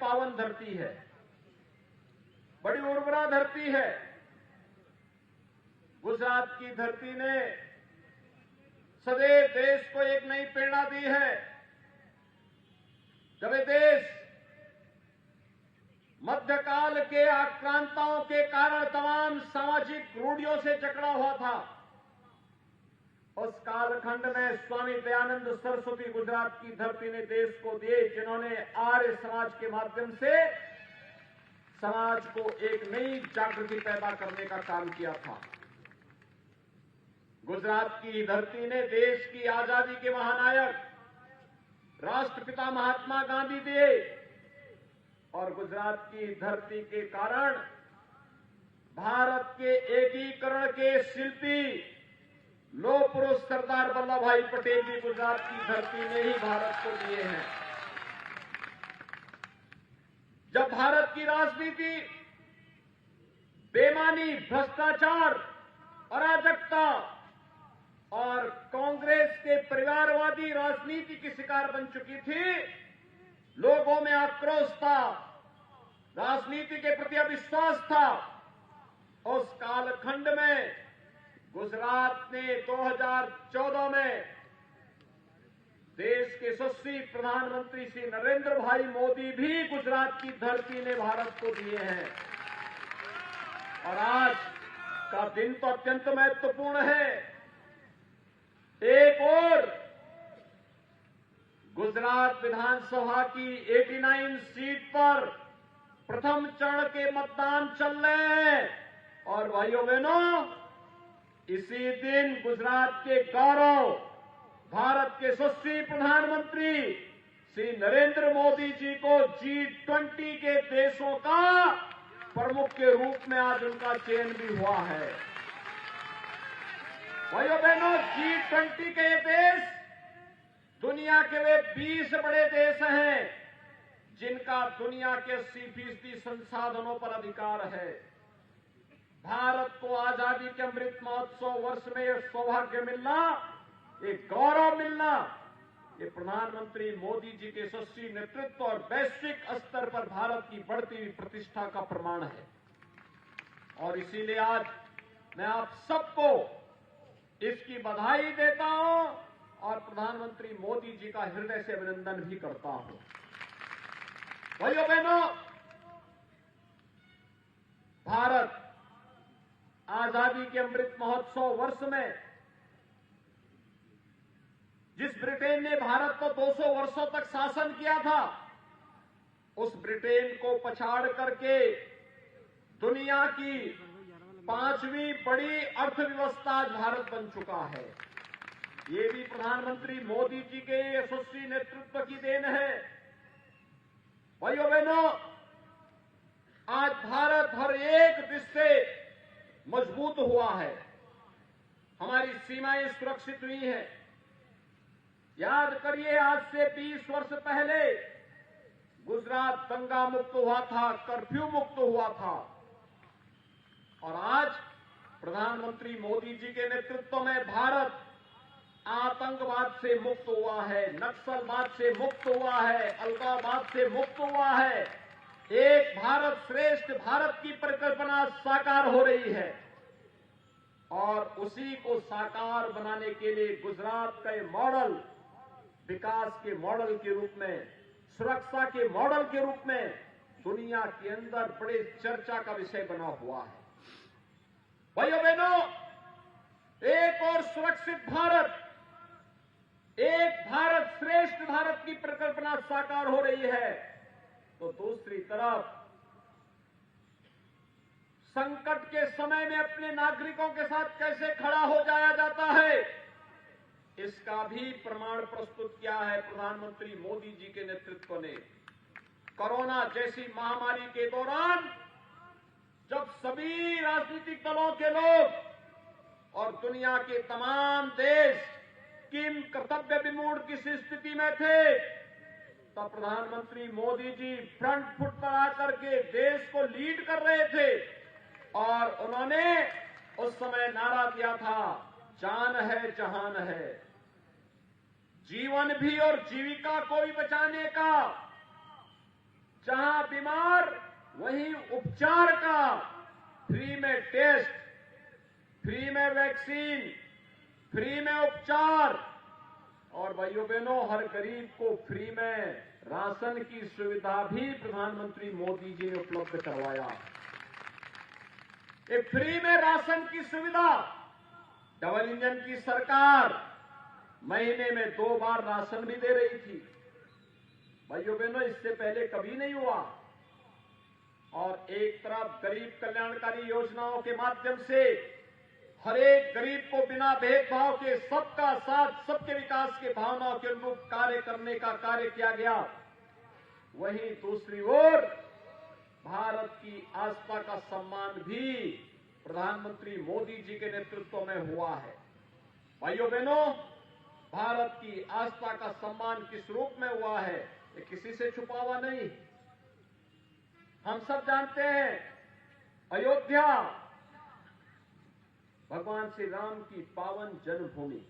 पावन धरती है, बड़ी उर्वरा धरती है। गुजरात की धरती ने सदैव देश को एक नई प्रेरणा दी है। जब ये देश मध्यकाल के आक्रांताओं के कारण तमाम सामाजिक रूढ़ियों से जकड़ा हुआ था, उस कालखंड में स्वामी दयानंद सरस्वती गुजरात की धरती ने देश को दिए, जिन्होंने आर्य समाज के माध्यम से समाज को एक नई जागृति पैदा करने का काम किया था। गुजरात की धरती ने देश की आजादी के महानायक राष्ट्रपिता महात्मा गांधी दिए, और गुजरात की धरती के कारण भारत के एकीकरण के शिल्पी लौह पुरुष सरदार वल्लभ भाई पटेल भी गुजरात की धरती ने ही भारत को दिए हैं। जब भारत की राजनीति बेईमानी, भ्रष्टाचार, अराजकता और कांग्रेस के परिवारवादी राजनीति की शिकार बन चुकी थी, लोगों में आक्रोश था, राजनीति के प्रति अविश्वास था, उस कालखंड में गुजरात ने 2014 में देश के यशस्वी प्रधानमंत्री श्री नरेंद्र भाई मोदी भी गुजरात की धरती ने भारत को दिए हैं। और आज का दिन तो अत्यंत महत्वपूर्ण है। एक और गुजरात विधानसभा की 89 सीट पर प्रथम चरण के मतदान चल रहे हैं, और भाइयों बहनों, इसी दिन गुजरात के गौरव भारत के यशस्वी प्रधानमंत्री श्री नरेंद्र मोदी जी को G20 के देशों का प्रमुख के रूप में आज उनका चयन भी हुआ है। भाइयों बहनों, G20 के ये देश दुनिया के वे 20 बड़े देश हैं जिनका दुनिया के 80% संसाधनों पर अधिकार है। भारत को आजादी के अमृत महोत्सव वर्ष में यह सौभाग्य मिलना, ये गौरव मिलना, ये प्रधानमंत्री मोदी जी के यशस्वी नेतृत्व और वैश्विक स्तर पर भारत की बढ़ती हुई प्रतिष्ठा का प्रमाण है। और इसीलिए आज मैं आप सबको इसकी बधाई देता हूं और प्रधानमंत्री मोदी जी का हृदय से अभिनंदन भी करता हूं। भाइयों बहनों, भारत आजादी के अमृत महोत्सव वर्ष में जिस ब्रिटेन ने भारत को 200 वर्षों तक शासन किया था, उस ब्रिटेन को पछाड़ करके दुनिया की 5वीं बड़ी अर्थव्यवस्था आज भारत बन चुका है। ये भी प्रधानमंत्री मोदी जी के यशस्वी नेतृत्व की देन है। भाइयों बहनों, आज भारत हर एक दिश से मजबूत हुआ है, हमारी सीमाएं सुरक्षित हुई हैं। याद करिए, आज से 20 वर्ष पहले गुजरात दंगा मुक्त हुआ था, कर्फ्यू मुक्त हुआ था, और आज प्रधानमंत्री मोदी जी के नेतृत्व में भारत आतंकवाद से मुक्त हुआ है, नक्सलवाद से मुक्त हुआ है, अलगाववाद से मुक्त हुआ है। एक भारत श्रेष्ठ भारत की परिकल्पना साकार हो रही है, और उसी को साकार बनाने के लिए गुजरात का ये मॉडल विकास के मॉडल के रूप में, सुरक्षा के मॉडल के रूप में दुनिया के अंदर बड़े चर्चा का विषय बना हुआ है। भाइयों बहनों, एक और सुरक्षित भारत, एक भारत श्रेष्ठ भारत की परिकल्पना साकार हो रही है, तो दूसरी तरफ संकट के समय में अपने नागरिकों के साथ कैसे खड़ा हो जाया जाता है, इसका भी प्रमाण प्रस्तुत किया है प्रधानमंत्री मोदी जी के नेतृत्व ने। कोरोना जैसी महामारी के दौरान जब सभी राजनीतिक दलों के लोग और दुनिया के तमाम देश किम कर्तव्य विमूढ़ की स्थिति में थे, तब प्रधानमंत्री मोदी जी फ्रंट फुट पर आकर के देश को लीड कर रहे थे, और उन्होंने उस समय नारा दिया था, जान है जहान है। जीवन भी और जीविका को भी बचाने का, जहां बीमार वहीं उपचार का, फ्री में टेस्ट, फ्री में वैक्सीन, फ्री में उपचार, और भाइयों बहनों हर गरीब को फ्री में राशन की सुविधा भी प्रधानमंत्री मोदी जी ने उपलब्ध करवाया। एक फ्री में राशन की सुविधा, डबल इंजन की सरकार महीने में 2 बार राशन भी दे रही थी। भाइयों बहनों इससे पहले कभी नहीं हुआ। और एक तरफ गरीब कल्याणकारी योजनाओं के माध्यम से हर एक गरीब को बिना भेदभाव के सबका साथ, सबके विकास के भावनाओं के अनुरूप कार्य करने का कार्य किया गया। वहीं दूसरी ओर भारत की आस्था का सम्मान भी प्रधानमंत्री मोदी जी के नेतृत्व में हुआ है। भाइयों बहनों, भारत की आस्था का सम्मान किस रूप में हुआ है ये किसी से छुपा हुआ नहीं। हम सब जानते हैं, अयोध्या भगवान श्री राम की पावन जन्मभूमि,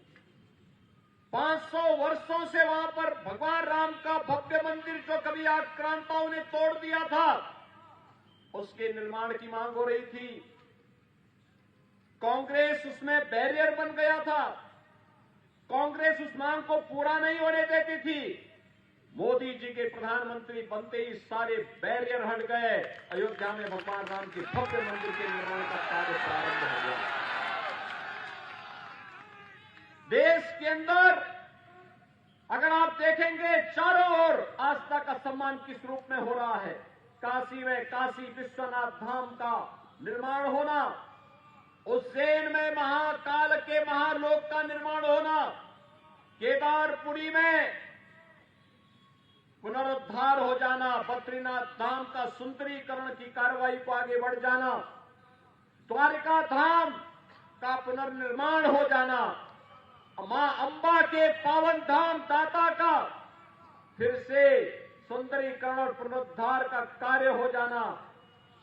500 वर्षों से वहां पर भगवान राम का भव्य मंदिर जो कभी आक्रांताओं ने तोड़ दिया था, उसके निर्माण की मांग हो रही थी। कांग्रेस उसमें बैरियर बन गया था। कांग्रेस उस मांग को पूरा नहीं होने देती थी। मोदी जी के प्रधानमंत्री बनते ही सारे बैरियर हट गए। अयोध्या में भगवान राम के भव्य मंदिर के निर्माण का कार्य प्रारंभ हो गया। देश के अंदर अगर आप देखेंगे चारों ओर आस्था का सम्मान किस रूप में हो रहा है। काशी में काशी विश्वनाथ धाम का निर्माण होना, उज्जैन में महाकाल के महालोक का निर्माण होना, केदारपुरी में पुनरुद्धार हो जाना, बद्रीनाथ धाम का सुंदरीकरण की कार्रवाई को आगे बढ़ जाना, द्वारिका धाम का पुनर्निर्माण हो जाना, मां अंबा के पावन धाम दाता का फिर से सुंदरीकरण और पुनरुद्धार का कार्य हो जाना,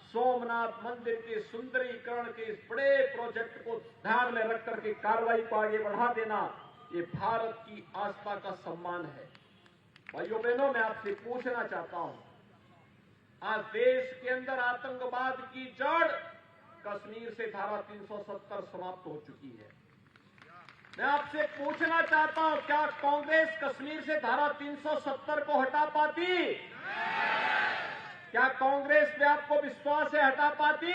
सोमनाथ मंदिर के सुंदरीकरण के इस बड़े प्रोजेक्ट को ध्यान में रख करके कार्रवाई को आगे बढ़ा देना, ये भारत की आस्था का सम्मान है। भाइयों बहनों, मैं आपसे पूछना चाहता हूं, आज देश के अंदर आतंकवाद की जड़ कश्मीर से धारा 370 समाप्त हो चुकी है। मैं आपसे पूछना चाहता हूं, क्या कांग्रेस कश्मीर से धारा 370 को हटा पाती? क्या कांग्रेस पे आपको विश्वास है हटा पाती?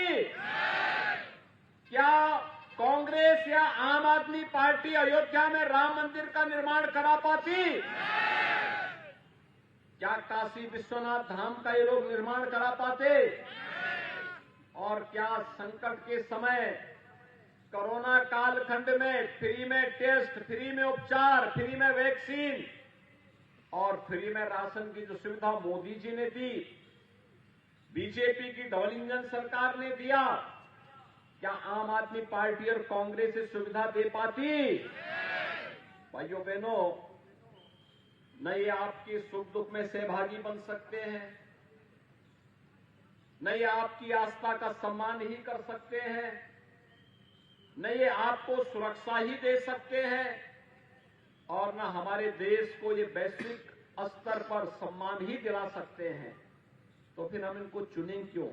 क्या कांग्रेस या आम आदमी पार्टी अयोध्या में राम मंदिर का निर्माण करा पाती? क्या काशी विश्वनाथ धाम का ये लोग निर्माण करा पाते? और क्या संकट के समय, कोरोना कालखंड में फ्री में टेस्ट, फ्री में उपचार, फ्री में वैक्सीन और फ्री में राशन की जो सुविधा मोदी जी ने दी, बीजेपी की डबल इंजन सरकार ने दिया, क्या आम आदमी पार्टी और कांग्रेस से सुविधा दे पाती? भाइयों बहनों, न ये आपके सुख दुख में सहभागी बन सकते हैं, न ये आपकी आस्था का सम्मान ही कर सकते हैं, न ये आपको सुरक्षा ही दे सकते हैं, और न हमारे देश को ये वैश्विक स्तर पर सम्मान ही दिला सकते हैं। तो फिर हम इनको चुनें क्यों?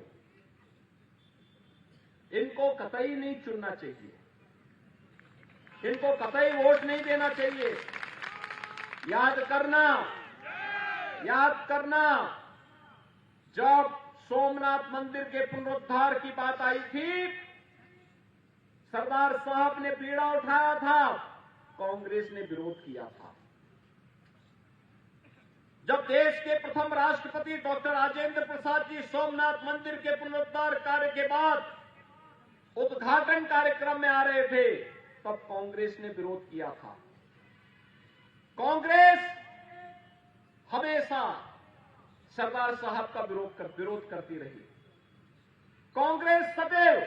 इनको कतई नहीं चुनना चाहिए, इनको कतई वोट नहीं देना चाहिए। याद करना, जब सोमनाथ मंदिर के पुनरुद्धार की बात आई थी, सरदार साहब ने बीड़ा उठाया था, कांग्रेस ने विरोध किया था। जब देश के प्रथम राष्ट्रपति डॉक्टर राजेंद्र प्रसाद जी सोमनाथ मंदिर के पुनरुद्धार कार्य के बाद उद्घाटन कार्यक्रम में आ रहे थे, तब कांग्रेस ने विरोध किया था। कांग्रेस हमेशा सरदार साहब का विरोध करती रही। कांग्रेस सदैव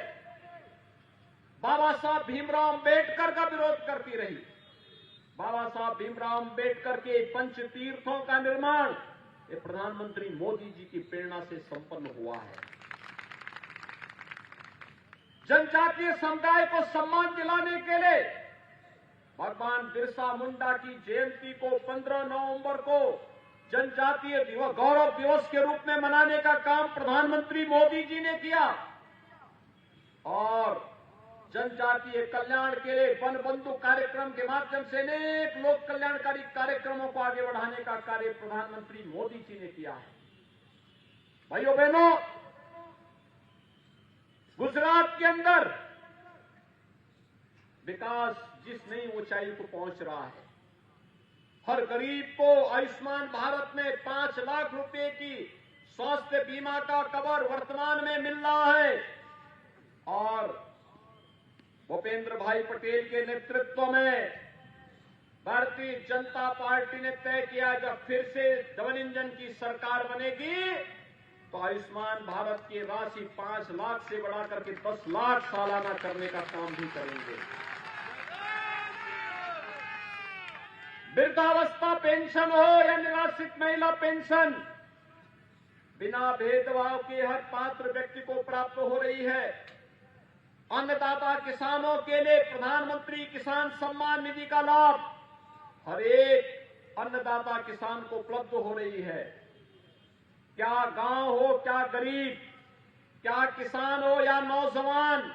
बाबा साहब भीमराव अंबेडकर का विरोध करती रही। बाबा साहब भीमराव अंबेडकर के पंच तीर्थों का निर्माण ये प्रधानमंत्री मोदी जी की प्रेरणा से संपन्न हुआ है। जनजातीय समुदाय को सम्मान दिलाने के लिए भगवान बिरसा मुंडा की जयंती को 15 नवंबर को जनजातीय दिवस, गौरव दिवस के रूप में मनाने का काम प्रधानमंत्री मोदी जी ने किया और जनजातीय कल्याण के लिए वन बंधु कार्यक्रम के माध्यम से अनेक लोक कल्याणकारी कार्यक्रमों को आगे बढ़ाने का कार्य प्रधानमंत्री मोदी जी ने किया है। भाइयों बहनों, गुजरात के अंदर विकास जिस नई ऊंचाई को पहुंच रहा है, हर गरीब को आयुष्मान भारत में 5 लाख रुपए की स्वास्थ्य बीमा का कवर वर्तमान में मिल रहा है और भूपेंद्र भाई पटेल के नेतृत्व में भारतीय जनता पार्टी ने तय किया जब फिर से डबल इंजन की सरकार बनेगी तो आयुष्मान भारत की राशि 5 लाख से बढ़ाकर के 10 लाख सालाना करने का काम भी करेंगे। वृद्धावस्था पेंशन हो या निराश्रित महिला पेंशन, बिना भेदभाव के हर पात्र व्यक्ति को प्राप्त हो रही है। अन्नदाता किसानों के लिए प्रधानमंत्री किसान सम्मान निधि का लाभ हर एक अन्नदाता किसान को उपलब्ध हो रही है। क्या गांव हो, क्या गरीब, क्या किसान हो या नौजवान,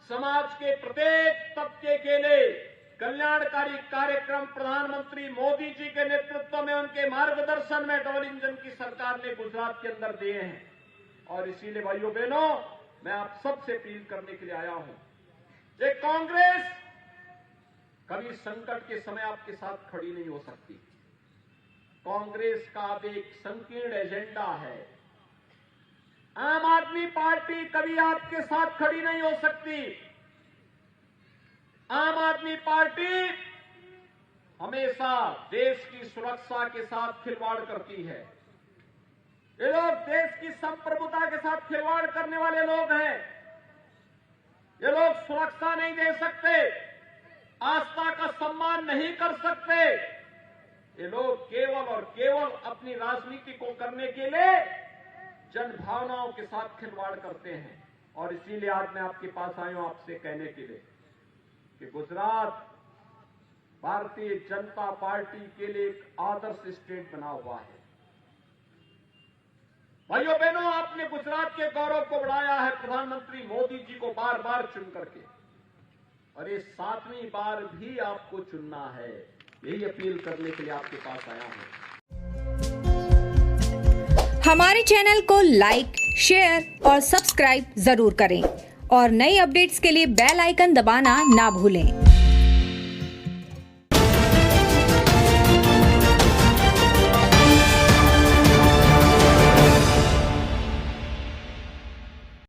समाज के प्रत्येक तबके के लिए कल्याणकारी कार्यक्रम प्रधानमंत्री मोदी जी के नेतृत्व में उनके मार्गदर्शन में डबल इंजन की सरकार ने गुजरात के अंदर दिए हैं। और इसीलिए भाइयों बहनों, मैं आप सबसे अपील करने के लिए आया हूं। ये कांग्रेस कभी संकट के समय आपके साथ खड़ी नहीं हो सकती। कांग्रेस का अब एक संकीर्ण एजेंडा है। आम आदमी पार्टी कभी आपके साथ खड़ी नहीं हो सकती। आम आदमी पार्टी हमेशा देश की सुरक्षा के साथ खिलवाड़ करती है। ये लोग देश की संप्रभुता के साथ खिलवाड़ करने वाले लोग हैं। ये लोग सुरक्षा नहीं दे सकते, आस्था का सम्मान नहीं कर सकते। ये लोग केवल और केवल अपनी राजनीति को करने के लिए जनभावनाओं के साथ खिलवाड़ करते हैं। और इसीलिए आज मैं आपके पास आया हूं आपसे कहने के लिए कि गुजरात भारतीय जनता पार्टी के लिए एक आदर्श स्टेट बना हुआ है। भाइयों बहनों, आपने गुजरात के गौरव को बढ़ाया है प्रधानमंत्री मोदी जी को बार बार चुन करके, और ये 7वीं बार भी आपको चुनना है। यही अपील करने के लिए आपके पास आया हूं। हमारे चैनल को लाइक, शेयर और सब्सक्राइब जरूर करें और नई अपडेट्स के लिए बेल आइकन दबाना ना भूलें।